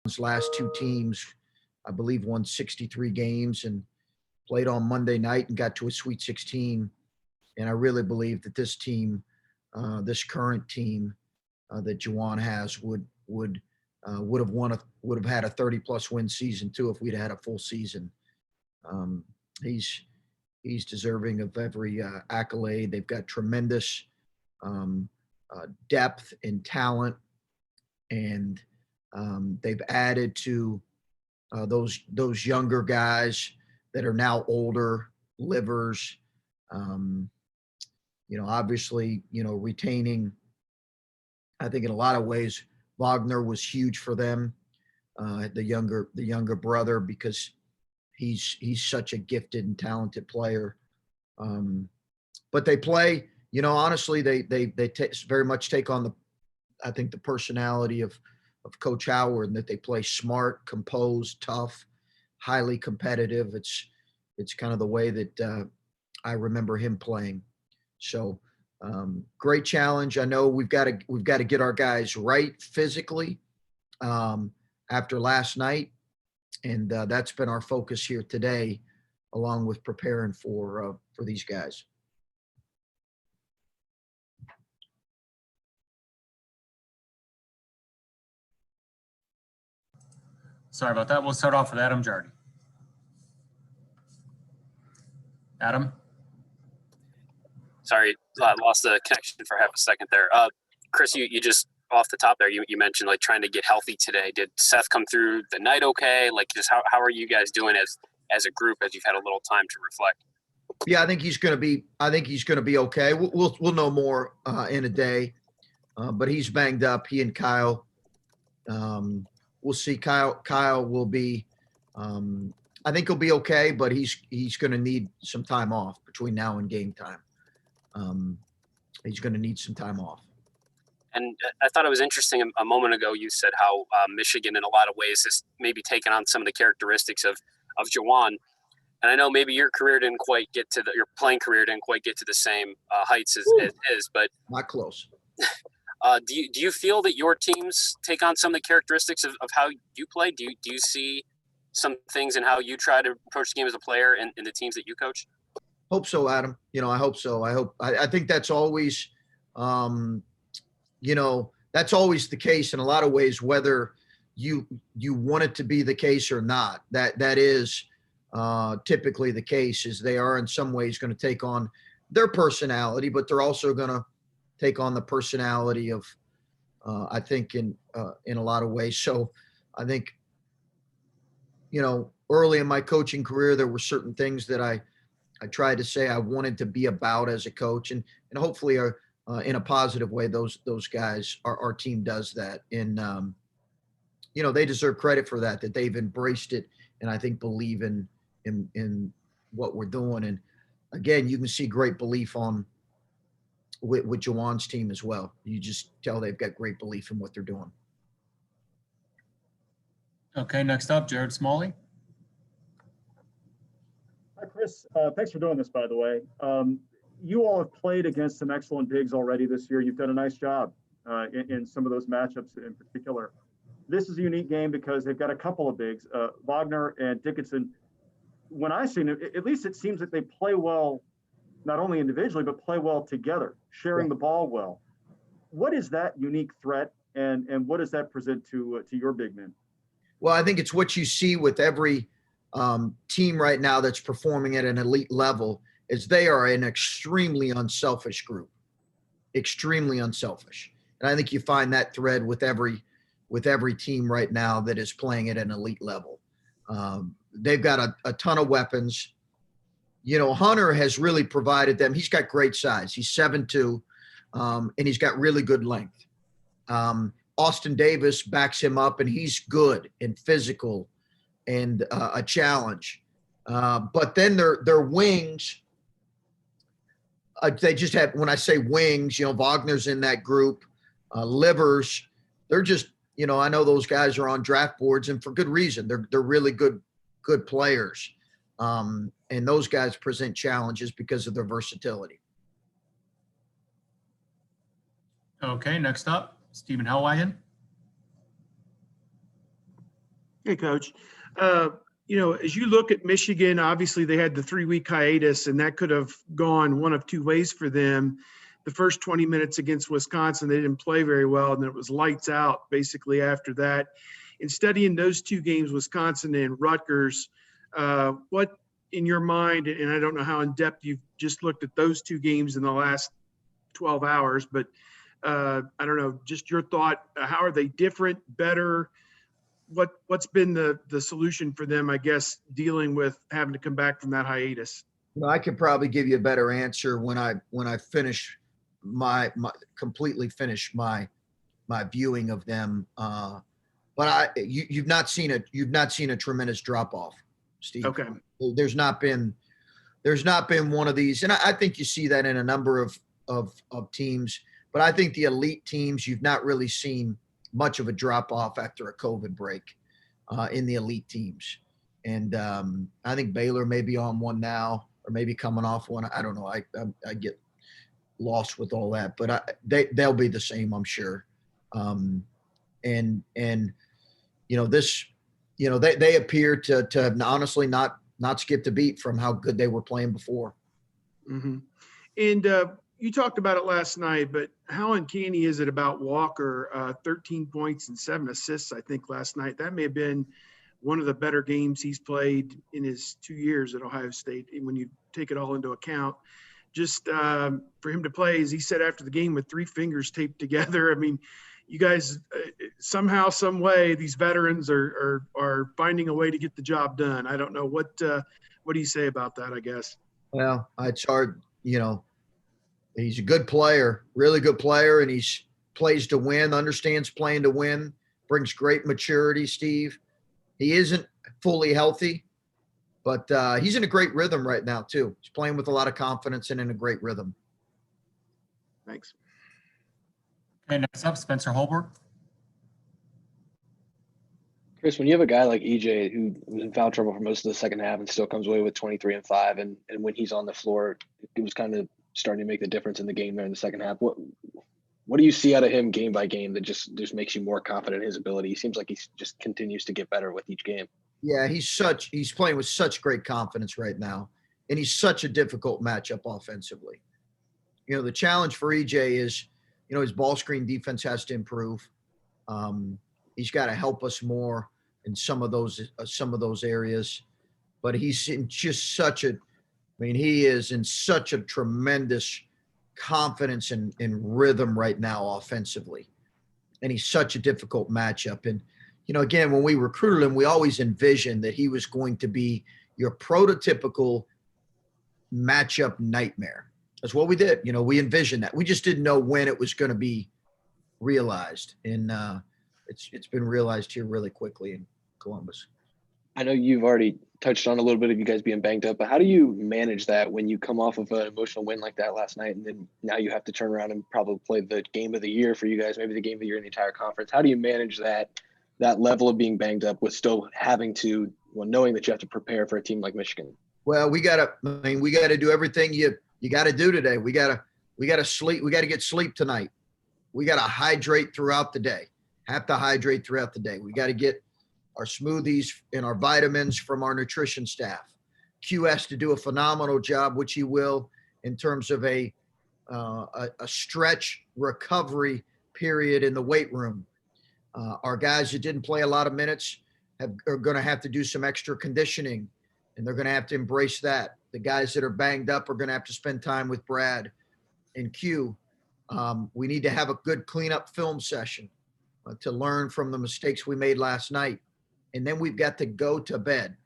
His last two teams, I believe, won 63 games and played on Monday night and got to a Sweet 16. And I really believe that this team, this current team that Juwan has, would have had a 30-plus win season too if we'd had a full season. He's deserving of every accolade. They've got tremendous depth and talent, and they've added to those younger guys that are now older, livers. Obviously, retaining. I think in a lot of ways, Wagner was huge for them, the younger brother, because he's such a gifted and talented player. But they play, honestly, they very much take on the personality of Coach Howard, and that they play smart, composed, tough, highly competitive. It's kind of the way that I remember him playing. So great challenge. I know we've got to get our guys right physically after last night, and that's been our focus here today, along with preparing for these guys. Sorry about that. We'll start off with Adam Jardy. Adam? Sorry, lost the connection for half a second there. Chris, you just off the top there, you mentioned like trying to get healthy today. Did Seth come through the night okay? Like, just how are you guys doing as a group as you've had a little time to reflect? Yeah, I think he's going to be okay. We'll know more in a day, but he's banged up. He and Kyle. We'll see. Kyle will be. I think he'll be okay, but he's going to need some time off between now and game time. He's going to need some time off. And I thought it was interesting a moment ago you said how Michigan in a lot of ways has maybe taken on some of the characteristics of Juwan. And I know maybe your career didn't quite get to your playing career didn't quite get to the same heights as his, but not close. Do you feel that your teams take on some of the characteristics of how you play? Do you see some things in how you try to approach the game as a player in the teams that you coach? Hope so, Adam. I hope so. I think that's always, that's always the case in a lot of ways, whether you want it to be the case or not. That is typically the case, is they are in some ways going to take on their personality, but they're also going to take on the personality of, I think in a lot of ways. So I think, early in my coaching career, there were certain things that I tried to say I wanted to be about as a coach, and hopefully in a positive way, those guys, our team does that. And, they deserve credit for that they've embraced it. And I think believe in what we're doing. And again, you can see great belief with Juwan's team as well. You just tell they've got great belief in what they're doing. Okay, next up, Jared Smalley. Hi, Chris. Thanks for doing this, by the way. You all have played against some excellent bigs already this year. You've done a nice job in some of those matchups in particular. This is a unique game because they've got a couple of bigs, Wagner and Dickinson. When I've seen it, at least it seems that they play well, not only individually, but play well together, sharing the ball well. What is that unique threat, and what does that present to your big men? Well, I think it's what you see with every team right now that's performing at an elite level, is they are an extremely unselfish group, extremely unselfish. And I think you find that thread with every team right now that is playing at an elite level. They've got a ton of weapons. Hunter has really provided them. He's got great size. He's 7'2", and he's got really good length. Austin Davis backs him up, and he's good and physical and a challenge. But then their wings, they just have, when I say wings, Wagner's in that group, livers, they're just, I know those guys are on draft boards, and for good reason. They're really good players. And those guys present challenges because of their versatility. Okay, next up, Stephen Hellwagen. Hey, Coach. As you look at Michigan, obviously they had the 3-week hiatus, and that could have gone one of two ways for them. The first 20 minutes against Wisconsin, they didn't play very well, and it was lights out basically after that. In studying those two games, Wisconsin and Rutgers, what in your mind, and I don't know how in depth you've just looked at those two games in the last 12 hours, but I don't know, just your thought, how are they different, better? What's been the solution for them, I guess, dealing with having to come back from that hiatus? I could probably give you a better answer when I finish my completely finish my viewing of them. But you've not seen a tremendous drop off, Steve. Okay. There's not been one of these, and I think you see that in a number of teams. But I think the elite teams, you've not really seen much of a drop off after a COVID break in the elite teams. And I think Baylor may be on one now, or maybe coming off one. I don't know. I get lost with all that, but they'll be the same, I'm sure. And they appear to have honestly not skipped a beat from how good they were playing before. Mm-hmm. And you talked about it last night, but how uncanny is it about Walker? 13 points and 7 assists, I think, last night. That may have been one of the better games he's played in his 2 years at Ohio State, when you take it all into account. Just for him to play, as he said after the game, with 3 fingers taped together. I mean, you guys somehow, some way, these veterans are finding a way to get the job done. I don't know what do you say about that, I guess? Well, it's hard, He's a good player, really good player, and he's plays to win, understands playing to win, brings great maturity, Steve. He isn't fully healthy, but he's in a great rhythm right now, too. He's playing with a lot of confidence and in a great rhythm. Thanks. Okay, next up, Spencer Holberg. Chris, when you have a guy like EJ who was in foul trouble for most of the second half and still comes away with 23 and 5, and when he's on the floor, it was kind of starting to make the difference in the game there in the second half. What do you see out of him game by game that just makes you more confident in his ability? He seems like he just continues to get better with each game. Yeah, he's playing with such great confidence right now, and he's such a difficult matchup offensively. The challenge for EJ is, his ball screen defense has to improve. He's got to help us more in some of those areas, but he's in just he is in such a tremendous confidence and rhythm right now offensively. And he's such a difficult matchup. And, again, when we recruited him, we always envisioned that he was going to be your prototypical matchup nightmare. That's what we did. We envisioned that. We just didn't know when it was going to be realized. And it's been realized here really quickly in Columbus. I know you've already touched on a little bit of you guys being banged up, but how do you manage that when you come off of an emotional win like that last night, and then now you have to turn around and probably play the game of the year for you guys, maybe the game of the year in the entire conference? How do you manage that level of being banged up with still having to, knowing that you have to prepare for a team like Michigan? Well, we got to do everything you got to do today. We got to sleep. We got to get sleep tonight. We got to hydrate throughout the day. Have to hydrate throughout the day. We got to get our smoothies and our vitamins from our nutrition staff. Q has to do a phenomenal job, which he will, in terms of a stretch recovery period in the weight room. Our guys that didn't play a lot of minutes are going to have to do some extra conditioning, and they're going to have to embrace that. The guys that are banged up are going to have to spend time with Brad and Q. We need to have a good cleanup film session to learn from the mistakes we made last night. And then we've got to go to bed.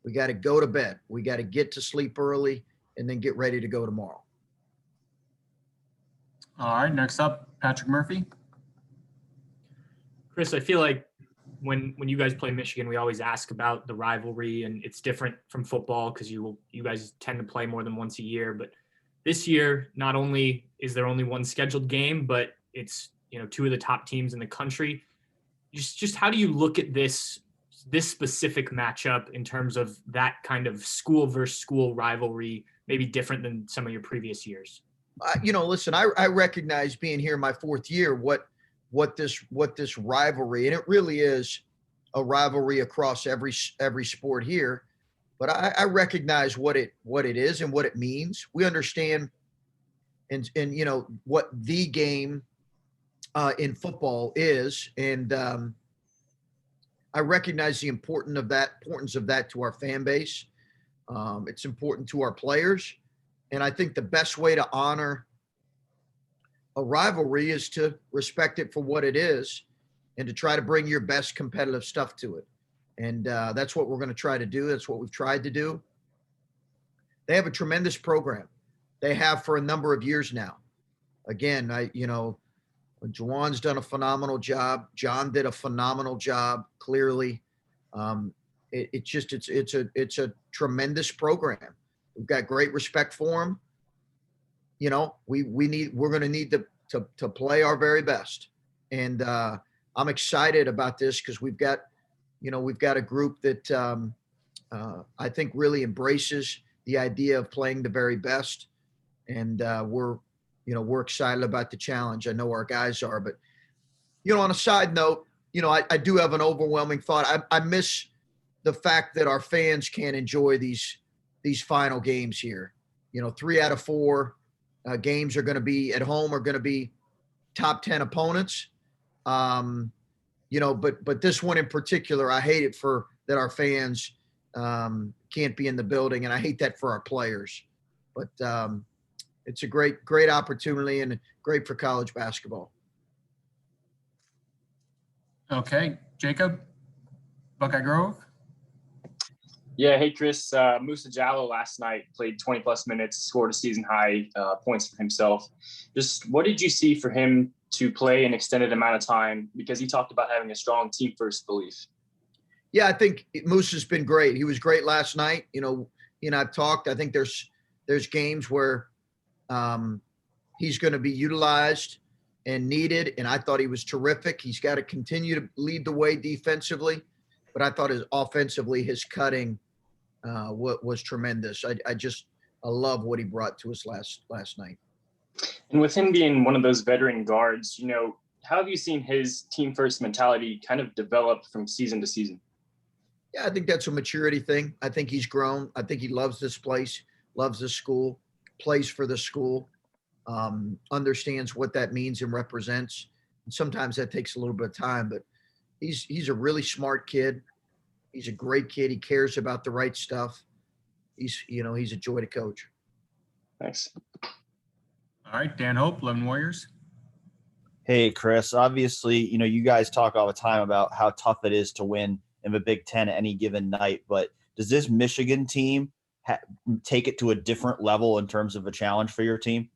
We got to go to bed. We got to get to sleep early and then get ready to go tomorrow. All right, next up, Patrick Murphy. Chris, I feel like when you guys play Michigan, we always ask about the rivalry, and it's different from football because you guys tend to play more than once a year. But this year, not only is there only one scheduled game, but it's two of the top teams in the country. Just how do you look at this specific matchup in terms of that kind of school versus school rivalry, maybe different than some of your previous years? Listen, I recognize being here my 4th year what this rivalry, and it really is a rivalry across every sport here, but I recognize what it is and what it means. We understand and what the game in football is, and I recognize the importance of that to our fan base. It's important to our players, and I think the best way to honor a rivalry is to respect it for what it is, and to try to bring your best competitive stuff to it. And that's what we're going to try to do. That's what we've tried to do. They have a tremendous program. They have for a number of years now. Again, Juwan's done a phenomenal job. John did a phenomenal job. Clearly, it's a tremendous program. We've got great respect for them. We're going to need to play our very best. And I'm excited about this because we've got a group that I think really embraces the idea of playing the very best. And we're excited about the challenge. I know our guys are, but on a side note, I do have an overwhelming thought. I miss the fact that our fans can't enjoy these final games here. 3 out of 4 games are going to be at home, are going to be top 10 opponents. But this one in particular, I hate it that our fans can't be in the building, and I hate that for our players. But it's a great opportunity and great for college basketball. Okay, Jacob, Buckeye Grove. Yeah, hey Chris, Musa Jallo last night played 20+ minutes, scored a season high points for himself. Just what did you see for him to play an extended amount of time? Because he talked about having a strong team first belief. Yeah, I think Musa's been great. He was great last night. I've talked. I think there's games where he's going to be utilized and needed, and I thought he was terrific. He's got to continue to lead the way defensively, but I thought offensively his cutting was tremendous. I love what he brought to us last night. And with him being one of those veteran guards, how have you seen his team first mentality kind of develop from season to season? Yeah, I think that's a maturity thing. I think he's grown. I think he loves this place, loves this school, plays for the school, understands what that means and represents. And sometimes that takes a little bit of time, but he's a really smart kid. He's a great kid. He cares about the right stuff. He's a joy to coach. Thanks. All right, Dan Hope, Lone Warriors. Hey, Chris, obviously, you guys talk all the time about how tough it is to win in the Big Ten any given night, but does this Michigan team take it to a different level in terms of a challenge for your team?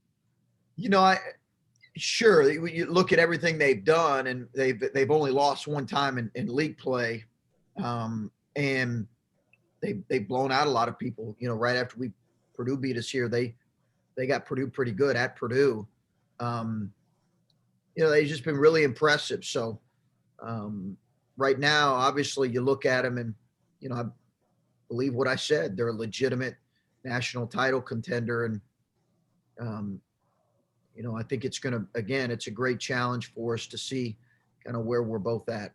Sure. You look at everything they've done, and they've only lost one time in league play, and they've blown out a lot of people. Right after Purdue beat us here, they got Purdue pretty good at Purdue. They've just been really impressive. So right now, obviously, you look at them, and I believe what I said. They're a legitimate national title contender, and I think it's a great challenge for us to see kind of where we're both at.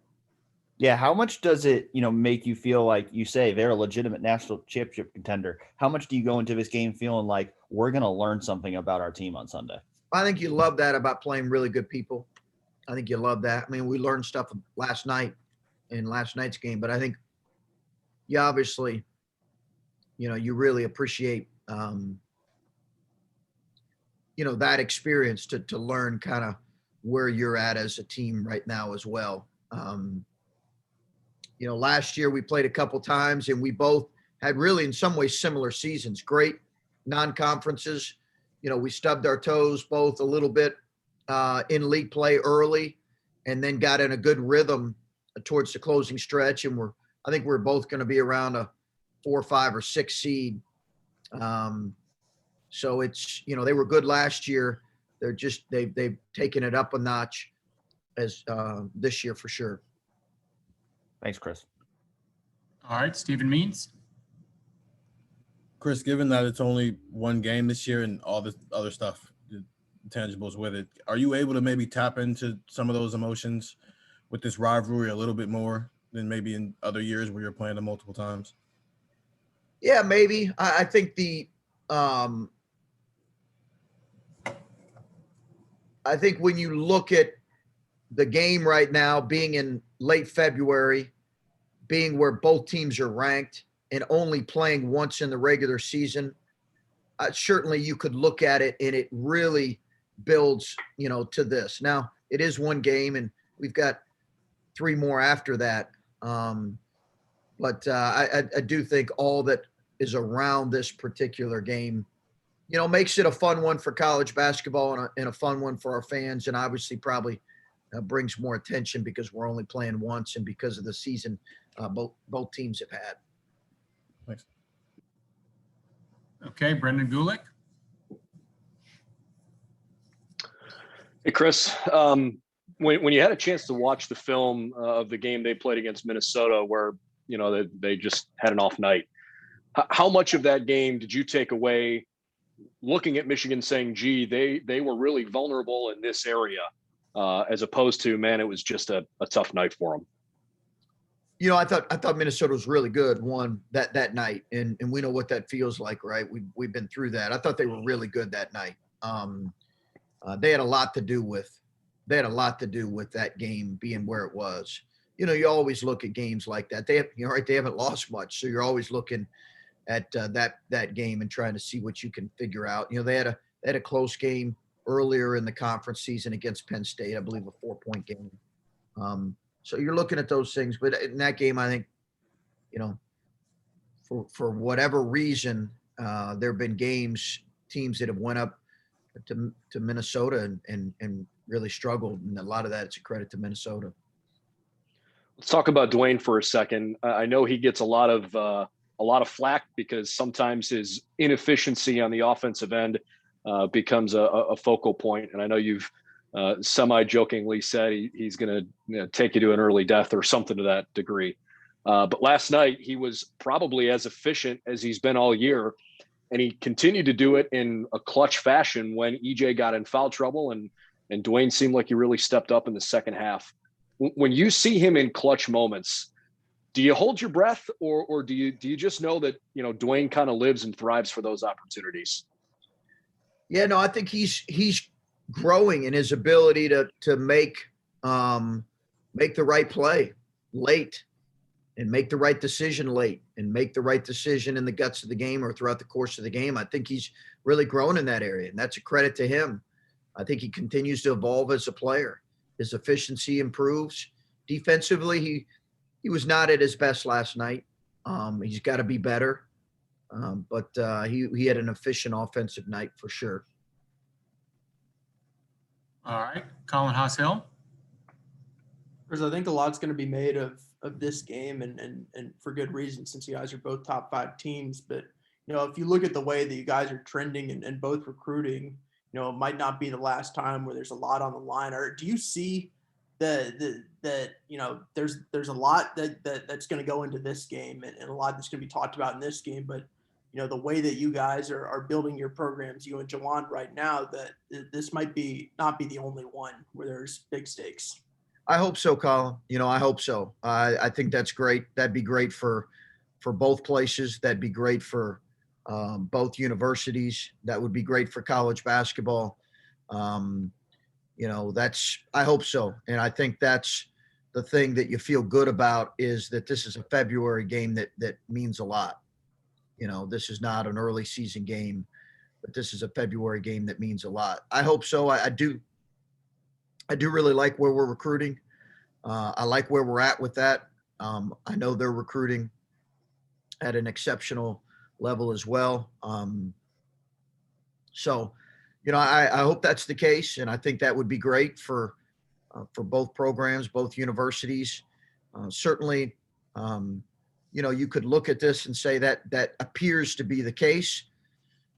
Yeah. How much does it, make you feel like you say they're a legitimate national championship contender? How much do you go into this game feeling like we're going to learn something about our team on Sunday? I think you love that about playing really good people. I think you love that. I mean, we learned stuff last night in last night's game, but I think you obviously, you really appreciate, that experience to learn kind of where you're at as a team right now as well. Last year we played a couple times, and we both had really in some ways similar seasons, great non-conferences. We stubbed our toes both a little bit in league play early, and then got in a good rhythm towards the closing stretch. And I think we're both going to be around a 4, 5, or 6 seed. So it's, they were good last year. They've taken it up a notch as this year for sure. Thanks, Chris. All right, Stephen Means. Chris, given that it's only one game this year and all this other stuff, the intangibles with it, are you able to maybe tap into some of those emotions with this rivalry a little bit more than maybe in other years where you're playing them multiple times? Yeah, maybe. I think I think when you look at the game right now, being in late February, being where both teams are ranked and only playing once in the regular season, certainly you could look at it and it really builds, to this. Now, it is one game and we've got 3 more after that. But I do think all that is around this particular game, makes it a fun one for college basketball and a fun one for our fans, and obviously probably brings more attention because we're only playing once and because of the season both teams have had. Thanks. Okay, Brendan Gulick. Hey, Chris. When you had a chance to watch the film of the game they played against Minnesota, where they just had an off night, how much of that game did you take away, looking at Michigan, saying, "Gee, they were really vulnerable in this area," as opposed to, man, it was just a tough night for them? I thought Minnesota was really good that night, and we know what that feels like, right? We've been through that. I thought they were really good that night. They had a lot to do with that game being where it was. You always look at games like that. They haven't lost much, so you're always looking at that game and trying to see what you can figure out. They had a close game earlier in the conference season against Penn State, I believe a 4-point game. So you're looking at those things, but in that game, I think, for whatever reason, there have been teams that have went up to Minnesota and really struggled, and a lot of that is a credit to Minnesota. Let's talk about Dwayne for a second. I know he gets a lot of flack because sometimes his inefficiency on the offensive end becomes a focal point. And I know you've semi-jokingly said he's going to take you to an early death or something to that degree. But last night he was probably as efficient as he's been all year, and he continued to do it in a clutch fashion when EJ got in foul trouble, and Dwayne seemed like he really stepped up in the second half. When you see him in clutch moments, do you hold your breath, or do you just know that Dwayne kind of lives and thrives for those opportunities? Yeah, no, I think he's growing in his ability to make the right play late, and make the right decision late, and make the right decision in the guts of the game or throughout the course of the game. I think he's really grown in that area, and that's a credit to him. I think he continues to evolve as a player. His efficiency improves. Defensively, he was not at his best last night. He's got to be better. But he had an efficient offensive night for sure. All right, Colin Haas-Hill. Chris, I think a lot's going to be made of this game, and for good reason, since you guys are both top 5 teams. But if you look at the way that you guys are trending and both recruiting, it might not be the last time where there's a lot on the line. Or do you see that there's a lot that's going to go into this game, and a lot that's going to be talked about in this game, but the way that you guys are building your programs, you and Jawan right now, that this might not be the only one where there's big stakes? I hope so, Colin. I hope so. I think that's great. That'd be great for both places. That'd be great for both universities. That would be great for college basketball. I hope so. And I think that's the thing that you feel good about, is that this is a February game that means a lot. This is not an early season game, but this is a February game that means a lot. I hope so. I do really like where we're recruiting. I like where we're at with that. I know they're recruiting at an exceptional level as well. So, I hope that's the case, and I think that would be great for both programs, both universities. Certainly, you could look at this and say that appears to be the case.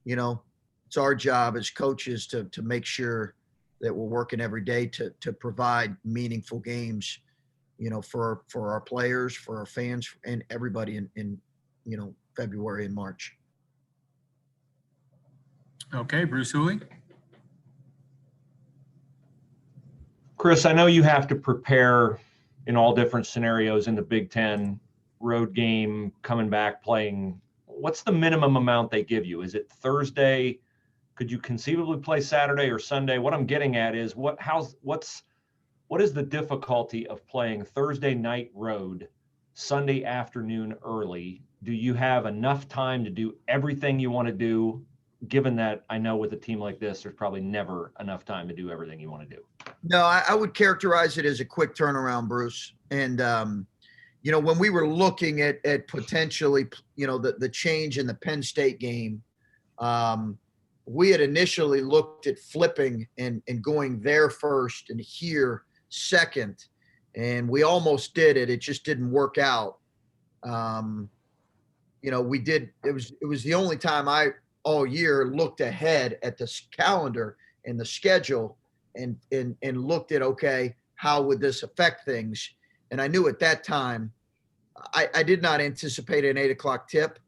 It's our job as coaches to make sure that we're working every day to provide meaningful games, for our players, for our fans, and everybody in February and March. Okay, Bruce Hooley. Chris, I know you have to prepare in all different scenarios in the Big Ten, road game, coming back, playing, what's the minimum amount they give you? Is it Thursday? Could you conceivably play Saturday or Sunday? What I'm getting at is what is the difficulty of playing Thursday night road, Sunday afternoon early? Do you have enough time to do everything you want to do? Given that I know with a team like this, there's probably never enough time to do everything you want to do. No, I would characterize it as a quick turnaround, Bruce. And, when we were looking at potentially, the change in the Penn State game, we had initially looked at flipping and going there first and here second. And we almost did it. It just didn't work out. We did. It was the only time I all year looked ahead at the calendar and the schedule and looked at, okay, how would this affect things? And I knew at that time, I did not anticipate an 8:00 tip.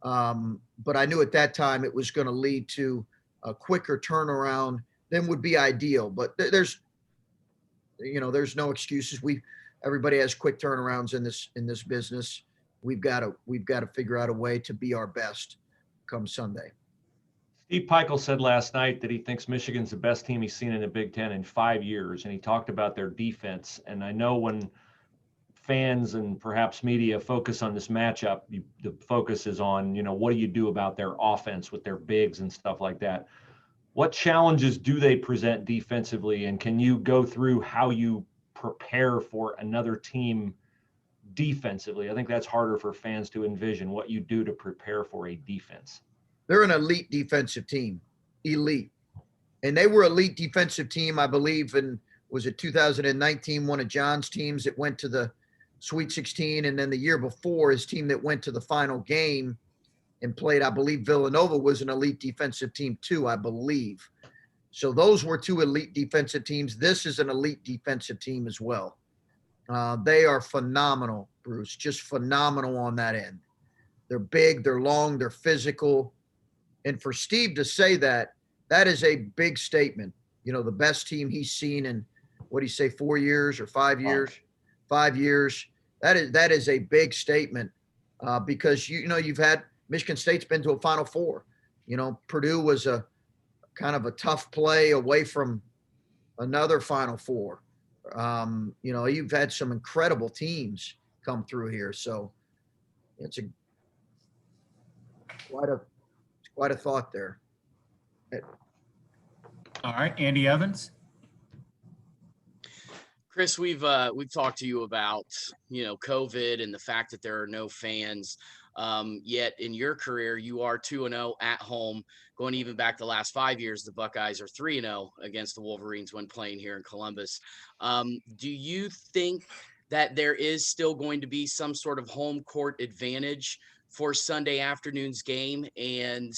But I knew at that time it was going to lead to a quicker turnaround than would be ideal. But there's no excuses. Everybody has quick turnarounds in this business. We've got to figure out a way to be our best come Sunday. Steve Peichel said last night that he thinks Michigan's the best team he's seen in the Big Ten in 5 years, and he talked about their defense. And I know when fans and perhaps media focus on this matchup, the focus is on, what do you do about their offense with their bigs and stuff like that? What challenges do they present defensively? And can you go through how you prepare for another team defensively? I think that's harder for fans to envision, what you do to prepare for a defense. They're an elite defensive team, elite. And they were elite defensive team, I believe, was it 2019, one of John's teams that went to the Sweet 16. And then the year before, his team that went to the final game and played, I believe Villanova was an elite defensive team too, I believe. So those were two elite defensive teams. This is an elite defensive team as well. They are phenomenal, Bruce, just phenomenal on that end. They're big, they're long, they're physical. And for Steve to say that is a big statement. The best team he's seen in, what do you say, 4 years or 5 years? 5 years. That is a big statement because, you've had Michigan State's been to a Final Four. Purdue was a kind of a tough play away from another Final Four. You've had some incredible teams come through here. So it's quite a thought there. All right, Andy Evans. Chris, we've talked to you about, COVID and the fact that there are no fans. Yet in your career, you are 2-0 at home. Going even back the last 5 years, the Buckeyes are 3-0 against the Wolverines when playing here in Columbus. Do you think that there is still going to be some sort of home court advantage for Sunday afternoon's game? And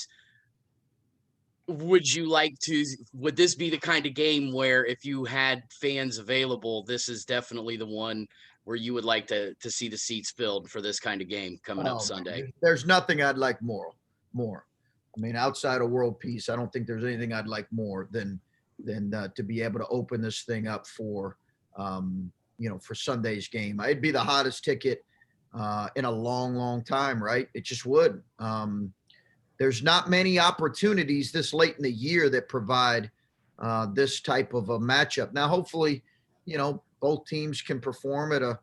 would this be the kind of game where if you had fans available, this is definitely the one where you would like to see the seats filled for this kind of game coming up Sunday? There's nothing I'd like more. I mean, outside of world peace, I don't think there's anything I'd like more than to be able to open this thing up for Sunday's game. It'd be the hottest ticket in a long, long time, right? It just would. There's not many opportunities this late in the year that provide this type of a matchup. Now, hopefully, both teams can perform at a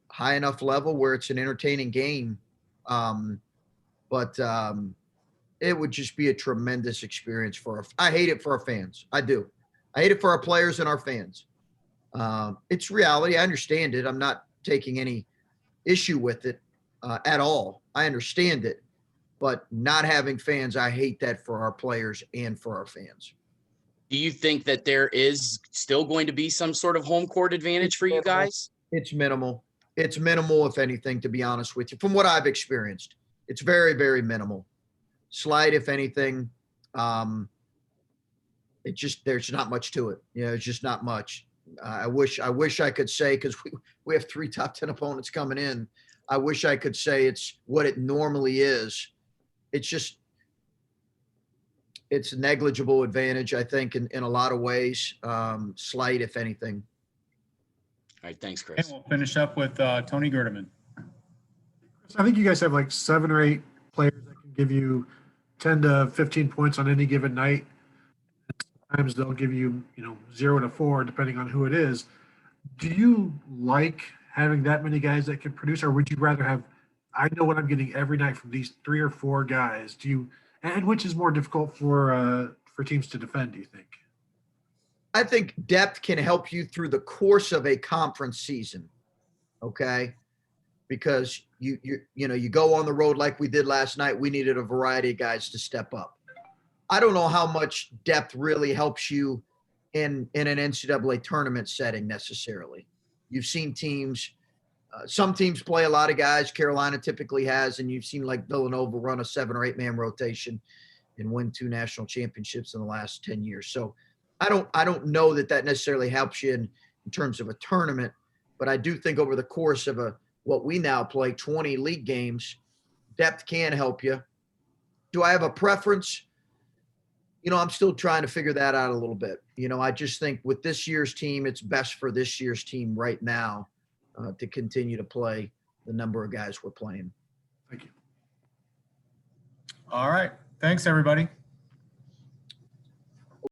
high enough level where it's an entertaining game. But it would just be a tremendous experience I hate it for our fans. I do. I hate it for our players and our fans. It's reality. I understand it. I'm not taking any issue with it at all. I understand it. But not having fans, I hate that for our players and for our fans. Do you think that there is still going to be some sort of home court advantage for you guys? It's minimal. It's minimal, if anything, to be honest with you. From what I've experienced, it's very, very minimal. Slight, if anything. There's not much to it. It's just not much. I wish I could say, because we have 3 top 10 opponents coming in. I wish I could say it's what it normally is. It's negligible advantage, I think, in a lot of ways. Slight, if anything. right, thanks, And Chris. we'll finish up with Tony Gerdeman. I think you guys have like 7 or 8 players that can give you 10 to 15 points on any given night. Sometimes they'll give you, 0 to 4, depending on who it is. Do you like having that many guys that can produce, or would you rather have, I know what I'm getting every night from these 3 or 4 guys? And which is more difficult for teams to defend, do you think? I think depth can help you through the course of a conference season. Okay. Because you go on the road like we did last night. We needed a variety of guys to step up. I don't know how much depth really helps you in an NCAA tournament setting necessarily. You've seen teams, some teams play a lot of guys. Carolina typically has, and you've seen like Villanova run a 7 or 8 man rotation and win 2 national championships in the last 10 years. So I don't know that necessarily helps you in terms of a tournament, but I do think over the course of what we now play 20 league games, depth can help you. Do I have a preference? I'm still trying to figure that out a little bit. I just think with this year's team, it's best for this year's team right now to continue to play the number of guys we're playing. Thank you. All right. Thanks, everybody.